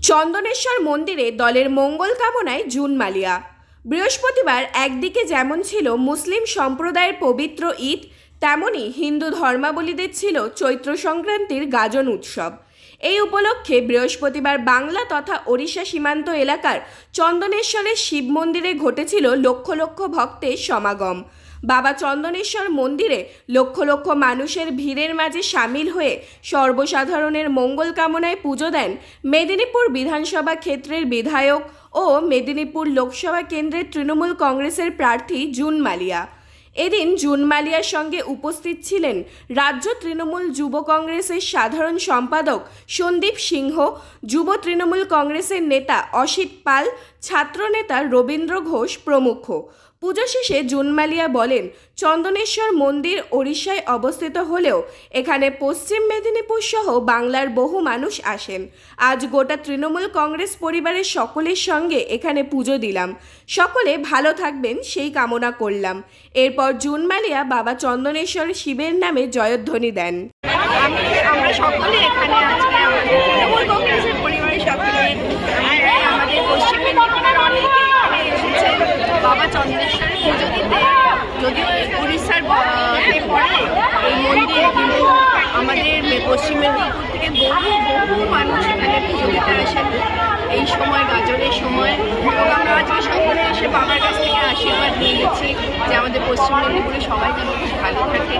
চন্দনেশ্বর মন্দিরে দলের মঙ্গল কামনায় জুন মালিয়া। বৃহস্পতিবার একদিকে যেমন ছিল মুসলিম সম্প্রদায়ের পবিত্র ঈদ, তেমনি হিন্দু ধর্মাবলীদের ছিল চৈত্র সংক্রান্তির গাজন উৎসব। এই উপলক্ষে বৃহস্পতিবার বাংলা তথা ওড়িশা সীমান্ত এলাকার চন্দনেশ্বরের শিব মন্দিরে ঘটেছিল লক্ষ লক্ষ ভক্তের সমাগম। বাবা চন্দনেশ্বর মন্দিরে লক্ষ লক্ষ মানুষের ভিড়ের মাঝে সামিল হয়ে সর্বসাধারণের মঙ্গল কামনায় পুজো দেন মেদিনীপুর বিধানসভা ক্ষেত্রের বিধায়ক ও মেদিনীপুর লোকসভা কেন্দ্রের তৃণমূল কংগ্রেসের প্রার্থী জুন মালিয়া। এদিন জুন মালিয়ার সঙ্গে উপস্থিত ছিলেন রাজ্য তৃণমূল যুব কংগ্রেসের সাধারণ সম্পাদক সন্দীপ সিংহ, যুব তৃণমূল কংগ্রেসের নেতা অসিত পাল, ছাত্রনেতা রবীন্দ্র ঘোষ প্রমুখ। পুজো শেষে জুন মালিয়া বলেন, চন্দনেশ্বর মন্দির ওড়িশায় অবস্থিত হলেও এখানে পশ্চিম মেদিনীপুর সহ বাংলার বহু মানুষ আসেন। আজ গোটা তৃণমূল কংগ্রেস পরিবারের সকলের সঙ্গে এখানে পুজো দিলাম। সকলে ভালো থাকবেন সেই কামনা করলাম। এরপর জুন মালিয়া বাবা চন্দনেশ্বর শিবের নামে জয়ধ্বনি দেন। আমরা সকলে এখানে আজকে আমাদের তৃণমূল কংগ্রেসের পরিবারের সকলে আমাদের পশ্চিম মেদিনীপুরের অনেকে এখানে এসেছে বাবা চন্দনেশ্বরের পুজো দিতে। যদিও উড়িষ্যার পরে এই মন্দির, কিন্তু আমাদের পশ্চিম মেদিনীপুর থেকে বহু মানুষ এখানে পুজো দিতে আসেন এই সময়, গাজনের সময়। এবং আমরা আজকে সকলে এসে বাবার কাছ থেকে আশীর্বাদ নিয়ে গেছি যে আমাদের পশ্চিম মেদিনীপুরে সবাই যেন খুব ভালো থাকে।